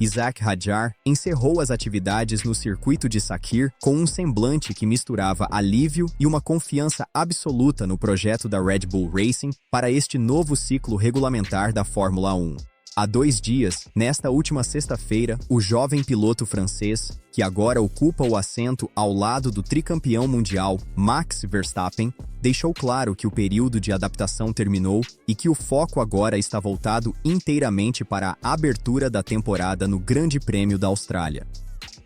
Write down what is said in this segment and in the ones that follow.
Isack Hadjar encerrou as atividades no circuito de Sakhir com um semblante que misturava alívio e uma confiança absoluta no projeto da Red Bull Racing para este novo ciclo regulamentar da Fórmula 1. Há 2 dias, nesta última sexta-feira, o jovem piloto francês, que agora ocupa o assento ao lado do tricampeão mundial Max Verstappen, deixou claro que o período de adaptação terminou e que o foco agora está voltado inteiramente para a abertura da temporada no Grande Prêmio da Austrália.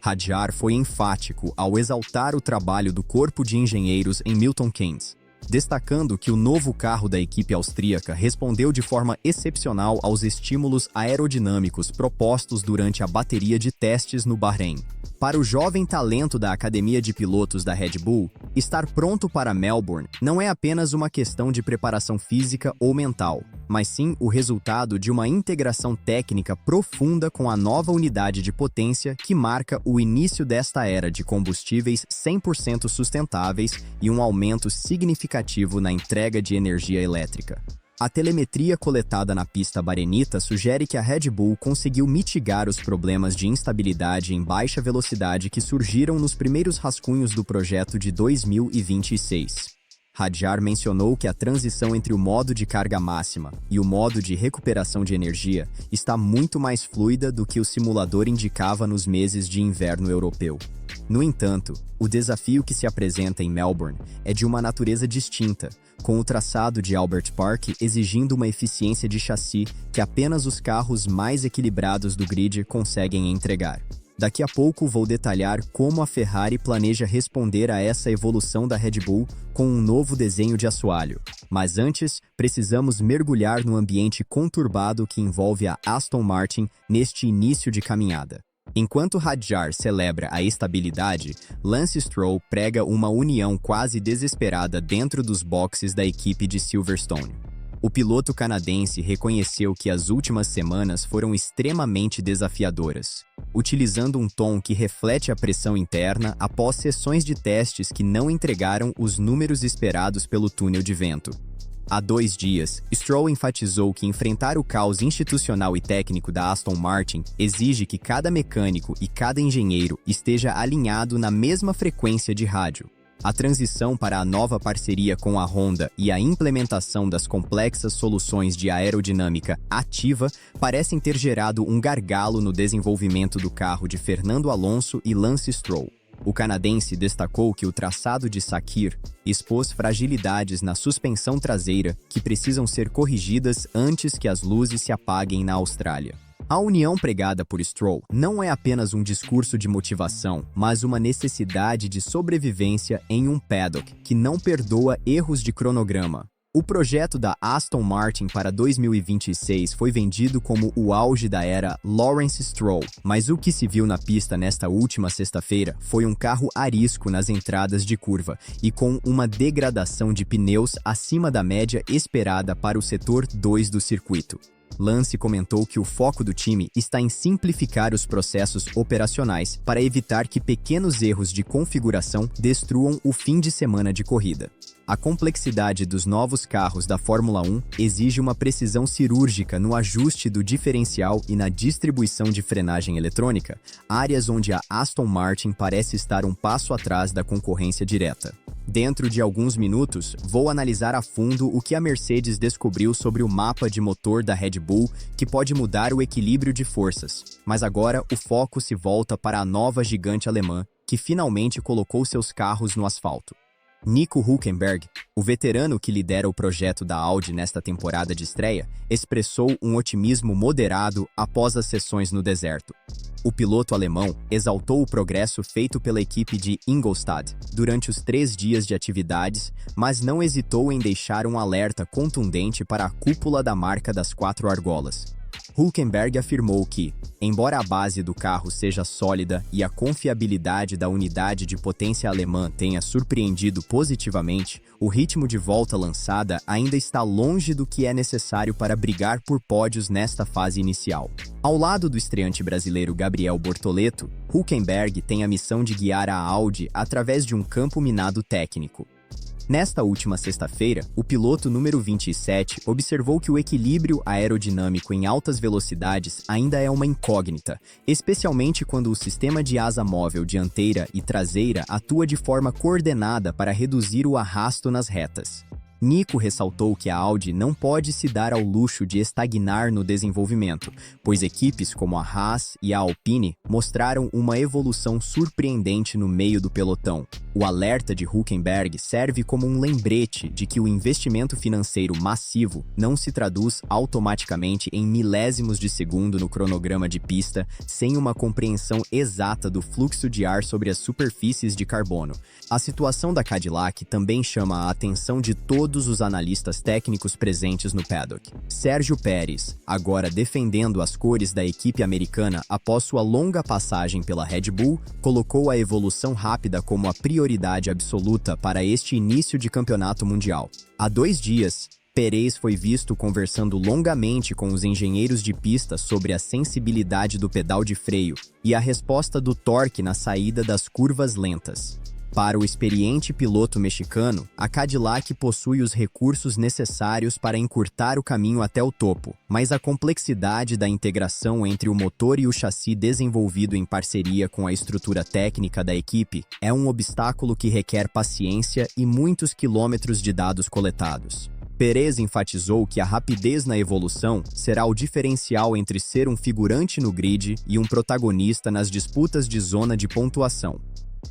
Hadjar foi enfático ao exaltar o trabalho do corpo de engenheiros em Milton Keynes, destacando que o novo carro da equipe austríaca respondeu de forma excepcional aos estímulos aerodinâmicos propostos durante a bateria de testes no Bahrein. Para o jovem talento da academia de pilotos da Red Bull, estar pronto para Melbourne não é apenas uma questão de preparação física ou mental, mas sim o resultado de uma integração técnica profunda com a nova unidade de potência que marca o início desta era de combustíveis 100% sustentáveis e um aumento significativo na entrega de energia elétrica. A telemetria coletada na pista barenita sugere que a Red Bull conseguiu mitigar os problemas de instabilidade em baixa velocidade que surgiram nos primeiros rascunhos do projeto de 2026. Hadjar mencionou que a transição entre o modo de carga máxima e o modo de recuperação de energia está muito mais fluida do que o simulador indicava nos meses de inverno europeu. No entanto, o desafio que se apresenta em Melbourne é de uma natureza distinta, com o traçado de Albert Park exigindo uma eficiência de chassi que apenas os carros mais equilibrados do grid conseguem entregar. Daqui a pouco vou detalhar como a Ferrari planeja responder a essa evolução da Red Bull com um novo desenho de assoalho. Mas antes, precisamos mergulhar no ambiente conturbado que envolve a Aston Martin neste início de caminhada. Enquanto Hadjar celebra a estabilidade, Lance Stroll prega uma união quase desesperada dentro dos boxes da equipe de Silverstone. O piloto canadense reconheceu que as últimas semanas foram extremamente desafiadoras, utilizando um tom que reflete a pressão interna após sessões de testes que não entregaram os números esperados pelo túnel de vento. Há 2 dias, Stroll enfatizou que enfrentar o caos institucional e técnico da Aston Martin exige que cada mecânico e cada engenheiro esteja alinhado na mesma frequência de rádio. A transição para a nova parceria com a Honda e a implementação das complexas soluções de aerodinâmica ativa parecem ter gerado um gargalo no desenvolvimento do carro de Fernando Alonso e Lance Stroll. O canadense destacou que o traçado de Sakhir expôs fragilidades na suspensão traseira que precisam ser corrigidas antes que as luzes se apaguem na Austrália. A união pregada por Stroll não é apenas um discurso de motivação, mas uma necessidade de sobrevivência em um paddock que não perdoa erros de cronograma. O projeto da Aston Martin para 2026 foi vendido como o auge da era Lawrence Stroll, mas o que se viu na pista nesta última sexta-feira foi um carro arisco nas entradas de curva e com uma degradação de pneus acima da média esperada para o setor 2 do circuito. Lance comentou que o foco do time está em simplificar os processos operacionais para evitar que pequenos erros de configuração destruam o fim de semana de corrida. A complexidade dos novos carros da Fórmula 1 exige uma precisão cirúrgica no ajuste do diferencial e na distribuição de frenagem eletrônica, áreas onde a Aston Martin parece estar um passo atrás da concorrência direta. Dentro de alguns minutos, vou analisar a fundo o que a Mercedes descobriu sobre o mapa de motor da Red Bull, que pode mudar o equilíbrio de forças. Mas agora o foco se volta para a nova gigante alemã, que finalmente colocou seus carros no asfalto. Nico Hülkenberg, o veterano que lidera o projeto da Audi nesta temporada de estreia, expressou um otimismo moderado após as sessões no deserto. O piloto alemão exaltou o progresso feito pela equipe de Ingolstadt durante os 3 dias de atividades, mas não hesitou em deixar um alerta contundente para a cúpula da marca das 4 argolas. Hülkenberg afirmou que, embora a base do carro seja sólida e a confiabilidade da unidade de potência alemã tenha surpreendido positivamente, o ritmo de volta lançada ainda está longe do que é necessário para brigar por pódios nesta fase inicial. Ao lado do estreante brasileiro Gabriel Bortoleto, Hülkenberg tem a missão de guiar a Audi através de um campo minado técnico. Nesta última sexta-feira, o piloto número 27 observou que o equilíbrio aerodinâmico em altas velocidades ainda é uma incógnita, especialmente quando o sistema de asa móvel dianteira e traseira atua de forma coordenada para reduzir o arrasto nas retas. Nico ressaltou que a Audi não pode se dar ao luxo de estagnar no desenvolvimento, pois equipes como a Haas e a Alpine mostraram uma evolução surpreendente no meio do pelotão. O alerta de Hülkenberg serve como um lembrete de que o investimento financeiro massivo não se traduz automaticamente em milésimos de segundo no cronograma de pista, sem uma compreensão exata do fluxo de ar sobre as superfícies de carbono. A situação da Cadillac também chama a atenção de todos os analistas técnicos presentes no paddock. Sérgio Pérez, agora defendendo as cores da equipe americana após sua longa passagem pela Red Bull, colocou a evolução rápida como a prioridade absoluta para este início de campeonato mundial. Há 2 dias, Pérez foi visto conversando longamente com os engenheiros de pista sobre a sensibilidade do pedal de freio e a resposta do torque na saída das curvas lentas. Para o experiente piloto mexicano, a Cadillac possui os recursos necessários para encurtar o caminho até o topo, mas a complexidade da integração entre o motor e o chassi desenvolvido em parceria com a estrutura técnica da equipe é um obstáculo que requer paciência e muitos quilômetros de dados coletados. Pérez enfatizou que a rapidez na evolução será o diferencial entre ser um figurante no grid e um protagonista nas disputas de zona de pontuação.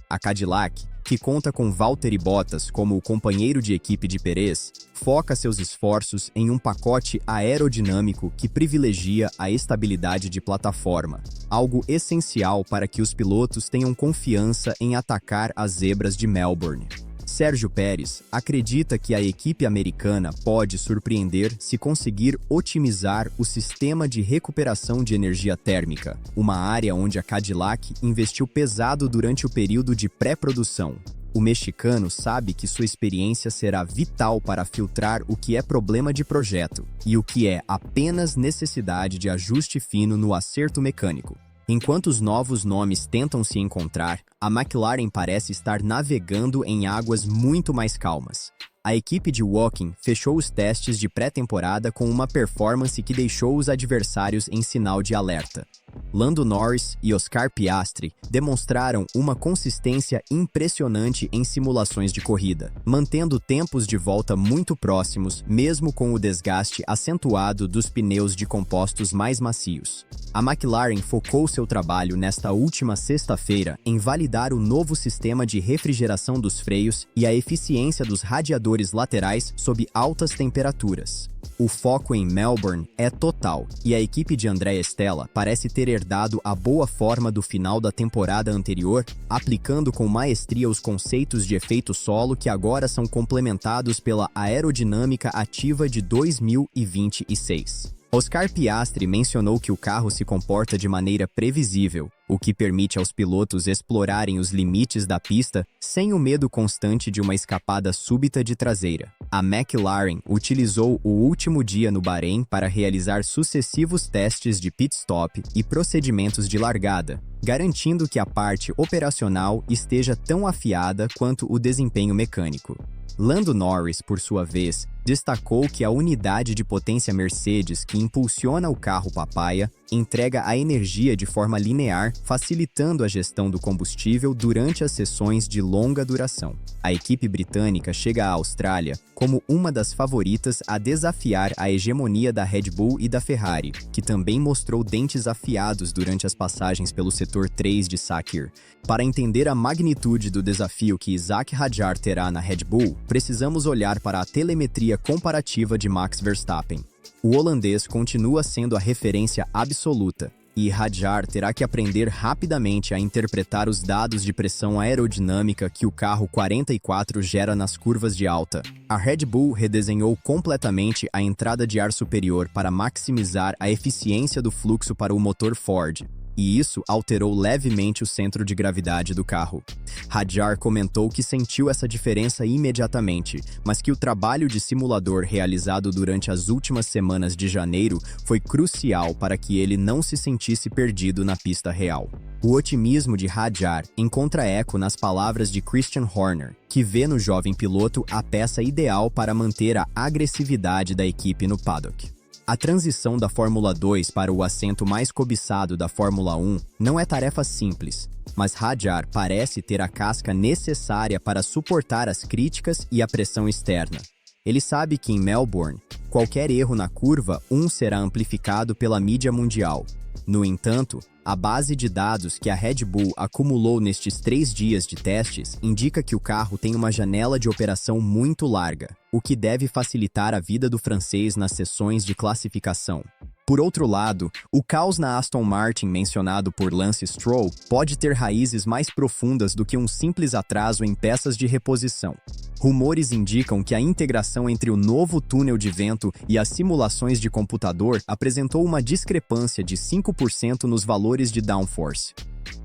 A Cadillac, que conta com Valtteri Bottas como o companheiro de equipe de Pérez, foca seus esforços em um pacote aerodinâmico que privilegia a estabilidade de plataforma, algo essencial para que os pilotos tenham confiança em atacar as zebras de Melbourne. Sérgio Pérez acredita que a equipe americana pode surpreender se conseguir otimizar o sistema de recuperação de energia térmica, uma área onde a Cadillac investiu pesado durante o período de pré-produção. O mexicano sabe que sua experiência será vital para filtrar o que é problema de projeto e o que é apenas necessidade de ajuste fino no acerto mecânico. Enquanto os novos nomes tentam se encontrar, a McLaren parece estar navegando em águas muito mais calmas. A equipe de Woking fechou os testes de pré-temporada com uma performance que deixou os adversários em sinal de alerta. Lando Norris e Oscar Piastri demonstraram uma consistência impressionante em simulações de corrida, mantendo tempos de volta muito próximos, mesmo com o desgaste acentuado dos pneus de compostos mais macios. A McLaren focou seu trabalho nesta última sexta-feira em validar o novo sistema de refrigeração dos freios e a eficiência dos radiadores laterais sob altas temperaturas. O foco em Melbourne é total, e a equipe de Andrea Stella parece ter herdado a boa forma do final da temporada anterior, aplicando com maestria os conceitos de efeito solo que agora são complementados pela aerodinâmica ativa de 2026. Oscar Piastri mencionou que o carro se comporta de maneira previsível, o que permite aos pilotos explorarem os limites da pista sem o medo constante de uma escapada súbita de traseira. A McLaren utilizou o último dia no Bahrein para realizar sucessivos testes de pit stop e procedimentos de largada, garantindo que a parte operacional esteja tão afiada quanto o desempenho mecânico. Lando Norris, por sua vez, destacou que a unidade de potência Mercedes que impulsiona o carro papaya entrega a energia de forma linear, facilitando a gestão do combustível durante as sessões de longa duração. A equipe britânica chega à Austrália como uma das favoritas a desafiar a hegemonia da Red Bull e da Ferrari, que também mostrou dentes afiados durante as passagens pelo setor 3 de Sakhir. Para entender a magnitude do desafio que Isack Hadjar terá na Red Bull, precisamos olhar para a telemetria comparativa de Max Verstappen. O holandês continua sendo a referência absoluta, e Hadjar terá que aprender rapidamente a interpretar os dados de pressão aerodinâmica que o carro 44 gera nas curvas de alta. A Red Bull redesenhou completamente a entrada de ar superior para maximizar a eficiência do fluxo para o motor Ford, e isso alterou levemente o centro de gravidade do carro. Hadjar comentou que sentiu essa diferença imediatamente, mas que o trabalho de simulador realizado durante as últimas semanas de janeiro foi crucial para que ele não se sentisse perdido na pista real. O otimismo de Hadjar encontra eco nas palavras de Christian Horner, que vê no jovem piloto a peça ideal para manter a agressividade da equipe no paddock. A transição da Fórmula 2 para o assento mais cobiçado da Fórmula 1 não é tarefa simples, mas Hadjar parece ter a casca necessária para suportar as críticas e a pressão externa. Ele sabe que em Melbourne, qualquer erro na curva 1 será amplificado pela mídia mundial. No entanto, a base de dados que a Red Bull acumulou nestes 3 dias de testes indica que o carro tem uma janela de operação muito larga, o que deve facilitar a vida do francês nas sessões de classificação. Por outro lado, o caos na Aston Martin mencionado por Lance Stroll pode ter raízes mais profundas do que um simples atraso em peças de reposição. Rumores indicam que a integração entre o novo túnel de vento e as simulações de computador apresentou uma discrepância de 5% nos valores de downforce.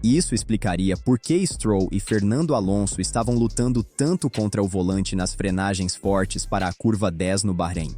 Isso explicaria por que Stroll e Fernando Alonso estavam lutando tanto contra o volante nas frenagens fortes para a curva 10 no Bahrein.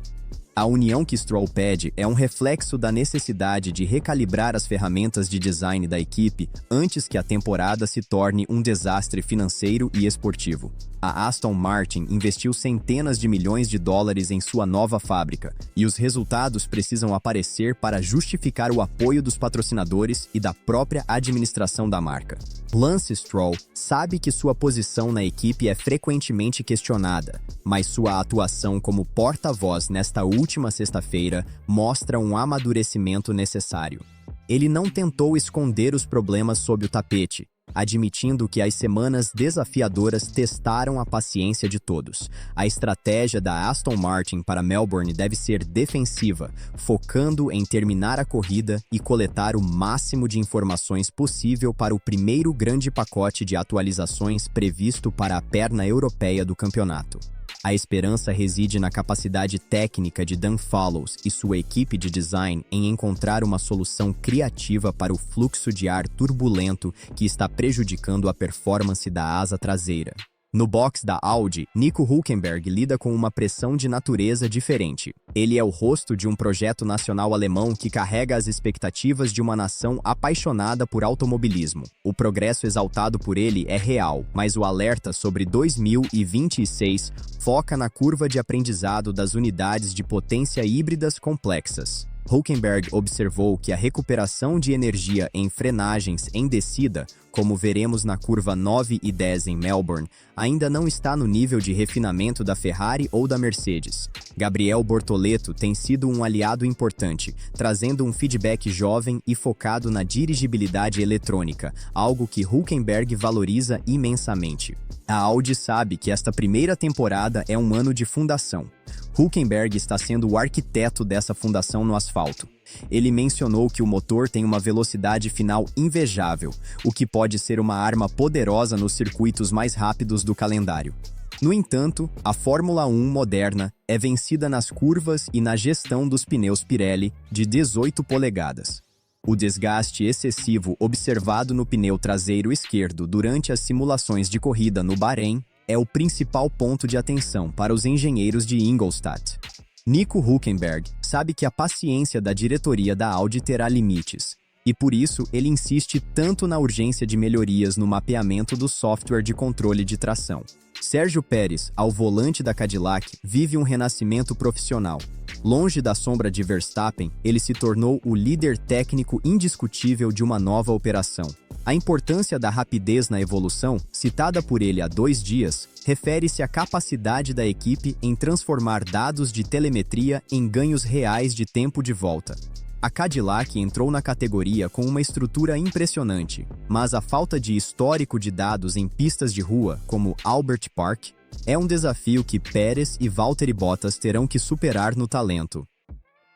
A união que Stroll pede é um reflexo da necessidade de recalibrar as ferramentas de design da equipe antes que a temporada se torne um desastre financeiro e esportivo. A Aston Martin investiu centenas de milhões de dólares em sua nova fábrica, e os resultados precisam aparecer para justificar o apoio dos patrocinadores e da própria administração da marca. Lance Stroll sabe que sua posição na equipe é frequentemente questionada, mas sua atuação como porta-voz nesta última sexta-feira mostra um amadurecimento necessário. Ele não tentou esconder os problemas sob o tapete, admitindo que as semanas desafiadoras testaram a paciência de todos. A estratégia da Aston Martin para Melbourne deve ser defensiva, focando em terminar a corrida e coletar o máximo de informações possível para o primeiro grande pacote de atualizações previsto para a perna europeia do campeonato. A esperança reside na capacidade técnica de Dan Fallows e sua equipe de design em encontrar uma solução criativa para o fluxo de ar turbulento que está prejudicando a performance da asa traseira. No box da Audi, Nico Hülkenberg lida com uma pressão de natureza diferente. Ele é o rosto de um projeto nacional alemão que carrega as expectativas de uma nação apaixonada por automobilismo. O progresso exaltado por ele é real, mas o alerta sobre 2026 foca na curva de aprendizado das unidades de potência híbridas complexas. Hülkenberg observou que a recuperação de energia em frenagens em descida, como veremos na curva 9 e 10 em Melbourne, ainda não está no nível de refinamento da Ferrari ou da Mercedes. Gabriel Bortoleto tem sido um aliado importante, trazendo um feedback jovem e focado na dirigibilidade eletrônica, algo que Hülkenberg valoriza imensamente. A Audi sabe que esta primeira temporada é um ano de fundação. Hülkenberg está sendo o arquiteto dessa fundação no asfalto. Ele mencionou que o motor tem uma velocidade final invejável, o que pode ser uma arma poderosa nos circuitos mais rápidos do calendário. No entanto, a Fórmula 1 moderna é vencida nas curvas e na gestão dos pneus Pirelli de 18 polegadas. O desgaste excessivo observado no pneu traseiro esquerdo durante as simulações de corrida no Bahrein é o principal ponto de atenção para os engenheiros de Ingolstadt. Nico Hülkenberg sabe que a paciência da diretoria da Audi terá limites, e por isso ele insiste tanto na urgência de melhorias no mapeamento do software de controle de tração. Sérgio Pérez, ao volante da Cadillac, vive um renascimento profissional. Longe da sombra de Verstappen, ele se tornou o líder técnico indiscutível de uma nova operação. A importância da rapidez na evolução, citada por ele há 2 dias, refere-se à capacidade da equipe em transformar dados de telemetria em ganhos reais de tempo de volta. A Cadillac entrou na categoria com uma estrutura impressionante, mas a falta de histórico de dados em pistas de rua, como Albert Park, é um desafio que Pérez e Valtteri Bottas terão que superar no talento.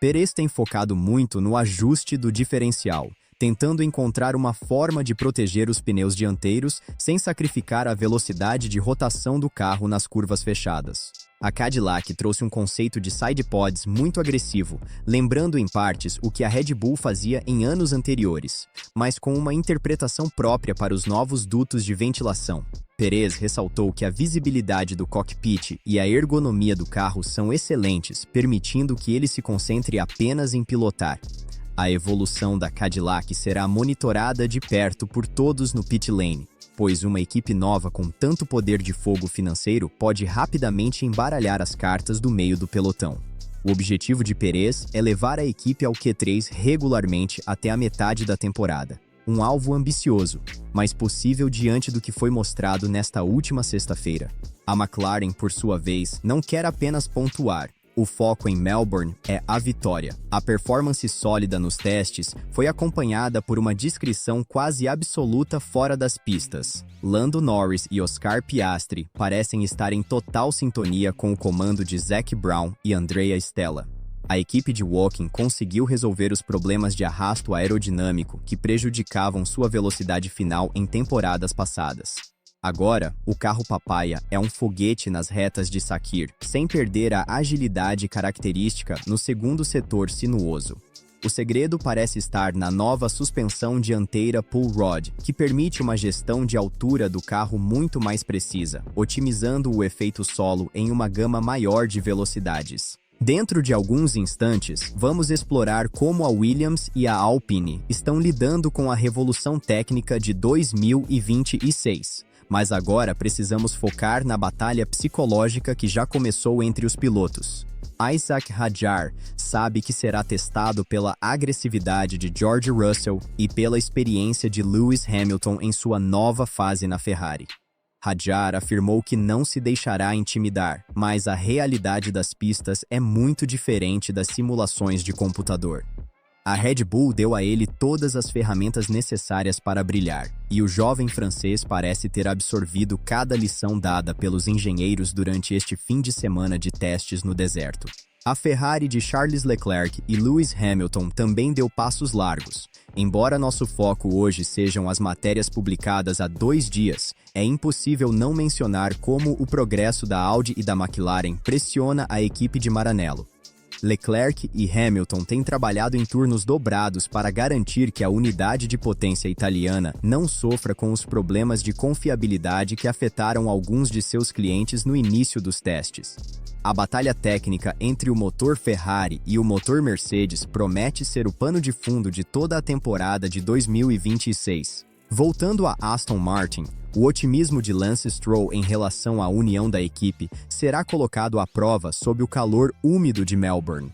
Pérez tem focado muito no ajuste do diferencial, tentando encontrar uma forma de proteger os pneus dianteiros sem sacrificar a velocidade de rotação do carro nas curvas fechadas. A Cadillac trouxe um conceito de sidepods muito agressivo, lembrando em partes o que a Red Bull fazia em anos anteriores, mas com uma interpretação própria para os novos dutos de ventilação. Pérez ressaltou que a visibilidade do cockpit e a ergonomia do carro são excelentes, permitindo que ele se concentre apenas em pilotar. A evolução da Cadillac será monitorada de perto por todos no pit lane, pois uma equipe nova com tanto poder de fogo financeiro pode rapidamente embaralhar as cartas do meio do pelotão. O objetivo de Pérez é levar a equipe ao Q3 regularmente até a metade da temporada. Um alvo ambicioso, mas possível diante do que foi mostrado nesta última sexta-feira. A McLaren, por sua vez, não quer apenas pontuar. O foco em Melbourne é a vitória. A performance sólida nos testes foi acompanhada por uma discrição quase absoluta fora das pistas. Lando Norris e Oscar Piastri parecem estar em total sintonia com o comando de Zac Brown e Andrea Stella. A equipe de Woking conseguiu resolver os problemas de arrasto aerodinâmico que prejudicavam sua velocidade final em temporadas passadas. Agora, o carro papaya é um foguete nas retas de Sakhir, sem perder a agilidade característica no segundo setor sinuoso. O segredo parece estar na nova suspensão dianteira Pull Rod, que permite uma gestão de altura do carro muito mais precisa, otimizando o efeito solo em uma gama maior de velocidades. Dentro de alguns instantes, vamos explorar como a Williams e a Alpine estão lidando com a revolução técnica de 2026. Mas agora precisamos focar na batalha psicológica que já começou entre os pilotos. Isaac Hadjar sabe que será testado pela agressividade de George Russell e pela experiência de Lewis Hamilton em sua nova fase na Ferrari. Hadjar afirmou que não se deixará intimidar, mas a realidade das pistas é muito diferente das simulações de computador. A Red Bull deu a ele todas as ferramentas necessárias para brilhar, e o jovem francês parece ter absorvido cada lição dada pelos engenheiros durante este fim de semana de testes no deserto. A Ferrari de Charles Leclerc e Lewis Hamilton também deu passos largos. Embora nosso foco hoje sejam as matérias publicadas há 2 dias, é impossível não mencionar como o progresso da Audi e da McLaren pressiona a equipe de Maranello. Leclerc e Hamilton têm trabalhado em turnos dobrados para garantir que a unidade de potência italiana não sofra com os problemas de confiabilidade que afetaram alguns de seus clientes no início dos testes. A batalha técnica entre o motor Ferrari e o motor Mercedes promete ser o pano de fundo de toda a temporada de 2026. Voltando a Aston Martin, o otimismo de Lance Stroll em relação à união da equipe será colocado à prova sob o calor úmido de Melbourne.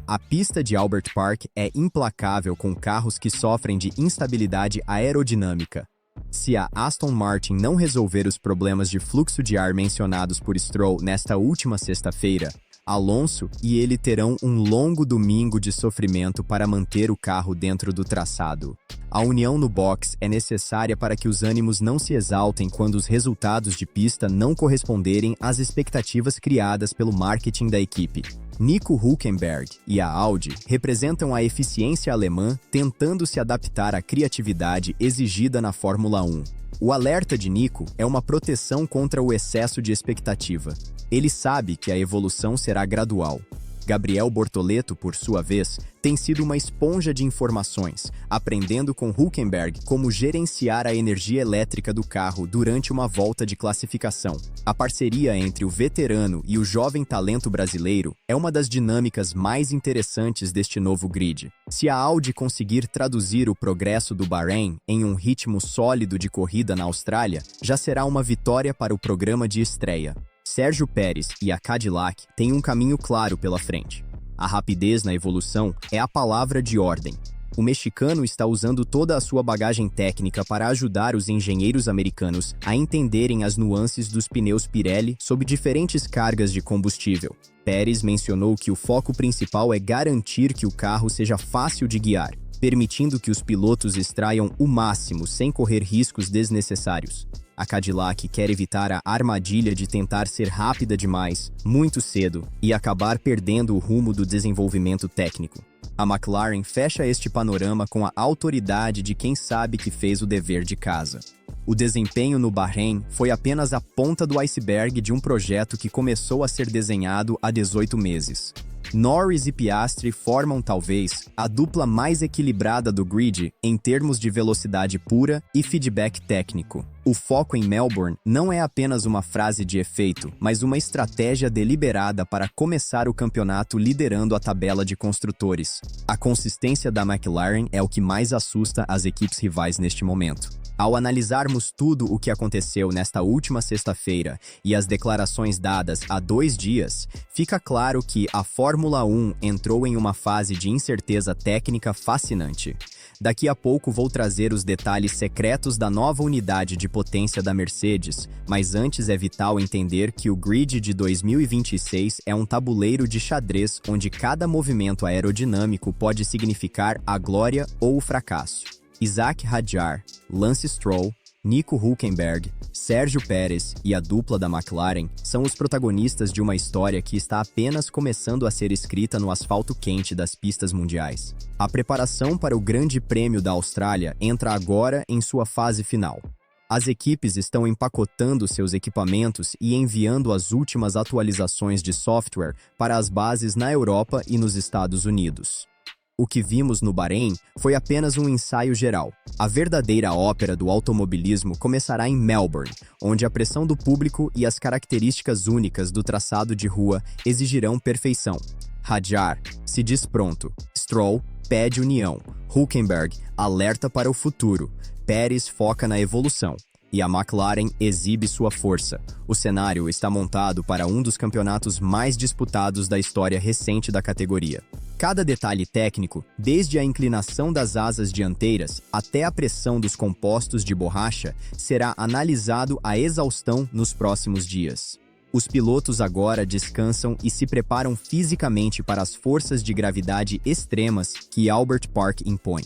A pista de Albert Park é implacável com carros que sofrem de instabilidade aerodinâmica. Se a Aston Martin não resolver os problemas de fluxo de ar mencionados por Stroll nesta última sexta-feira, Alonso e ele terão um longo domingo de sofrimento para manter o carro dentro do traçado. A união no box é necessária para que os ânimos não se exaltem quando os resultados de pista não corresponderem às expectativas criadas pelo marketing da equipe. Nico Hülkenberg e a Audi representam a eficiência alemã tentando se adaptar à criatividade exigida na Fórmula 1. O alerta de Nico é uma proteção contra o excesso de expectativa. Ele sabe que a evolução será gradual. Gabriel Bortoleto, por sua vez, tem sido uma esponja de informações, aprendendo com Hülkenberg como gerenciar a energia elétrica do carro durante uma volta de classificação. A parceria entre o veterano e o jovem talento brasileiro é uma das dinâmicas mais interessantes deste novo grid. Se a Audi conseguir traduzir o progresso do Bahrein em um ritmo sólido de corrida na Austrália, já será uma vitória para o programa de estreia. Sérgio Pérez e a Cadillac têm um caminho claro pela frente. A rapidez na evolução é a palavra de ordem. O mexicano está usando toda a sua bagagem técnica para ajudar os engenheiros americanos a entenderem as nuances dos pneus Pirelli sob diferentes cargas de combustível. Pérez mencionou que o foco principal é garantir que o carro seja fácil de guiar, permitindo que os pilotos extraiam o máximo sem correr riscos desnecessários. A Cadillac quer evitar a armadilha de tentar ser rápida demais, muito cedo, e acabar perdendo o rumo do desenvolvimento técnico. A McLaren fecha este panorama com a autoridade de quem sabe que fez o dever de casa. O desempenho no Bahrein foi apenas a ponta do iceberg de um projeto que começou a ser desenhado há 18 meses. Norris e Piastri formam talvez a dupla mais equilibrada do grid em termos de velocidade pura e feedback técnico. O foco em Melbourne não é apenas uma frase de efeito, mas uma estratégia deliberada para começar o campeonato liderando a tabela de construtores. A consistência da McLaren é o que mais assusta as equipes rivais neste momento. Ao analisarmos tudo o que aconteceu nesta última sexta-feira e as declarações dadas há 2 dias, fica claro que a Fórmula 1 entrou em uma fase de incerteza técnica fascinante. Daqui a pouco vou trazer os detalhes secretos da nova unidade de potência da Mercedes, mas antes é vital entender que o grid de 2026 é um tabuleiro de xadrez onde cada movimento aerodinâmico pode significar a glória ou o fracasso. Isack Hadjar, Lance Stroll, Nico Hülkenberg, Sérgio Pérez e a dupla da McLaren são os protagonistas de uma história que está apenas começando a ser escrita no asfalto quente das pistas mundiais. A preparação para o Grande Prêmio da Austrália entra agora em sua fase final. As equipes estão empacotando seus equipamentos e enviando as últimas atualizações de software para as bases na Europa e nos Estados Unidos. O que vimos no Bahrein foi apenas um ensaio geral. A verdadeira ópera do automobilismo começará em Melbourne, onde a pressão do público e as características únicas do traçado de rua exigirão perfeição. Hadjar se diz pronto, Stroll pede união, Hülkenberg alerta para o futuro, Pérez foca na evolução. E a McLaren exibe sua força. O cenário está montado para um dos campeonatos mais disputados da história recente da categoria. Cada detalhe técnico, desde a inclinação das asas dianteiras até a pressão dos compostos de borracha, será analisado à exaustão nos próximos dias. Os pilotos agora descansam e se preparam fisicamente para as forças de gravidade extremas que Albert Park impõe.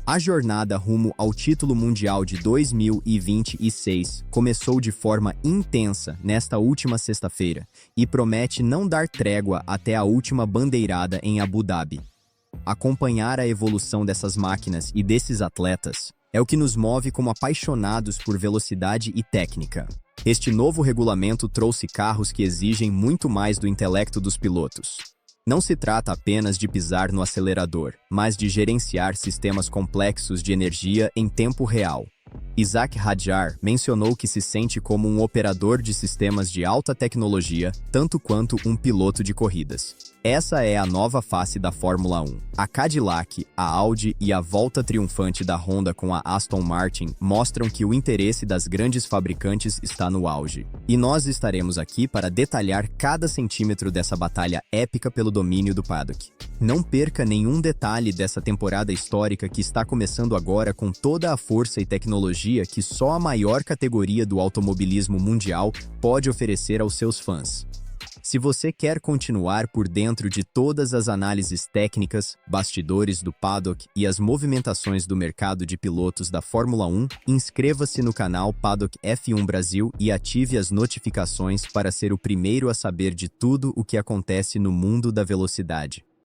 A jornada rumo ao título mundial de 2026 começou de forma intensa nesta última sexta-feira e promete não dar trégua até a última bandeirada em Abu Dhabi. Acompanhar a evolução dessas máquinas e desses atletas é o que nos move como apaixonados por velocidade e técnica. Este novo regulamento trouxe carros que exigem muito mais do intelecto dos pilotos. Não se trata apenas de pisar no acelerador, mas de gerenciar sistemas complexos de energia em tempo real. Isack Hadjar mencionou que se sente como um operador de sistemas de alta tecnologia, tanto quanto um piloto de corridas. Essa é a nova face da Fórmula 1. A Cadillac, a Audi e a volta triunfante da Honda com a Aston Martin mostram que o interesse das grandes fabricantes está no auge. E nós estaremos aqui para detalhar cada centímetro dessa batalha épica pelo domínio do paddock. Não perca nenhum detalhe dessa temporada histórica que está começando agora com toda a força e tecnologia que só a maior categoria do automobilismo mundial pode oferecer aos seus fãs. Se você quer continuar por dentro de todas as análises técnicas, bastidores do paddock e as movimentações do mercado de pilotos da Fórmula 1, inscreva-se no canal Paddock F1 Brasil e ative as notificações para ser o primeiro a saber de tudo o que acontece no mundo da velocidade.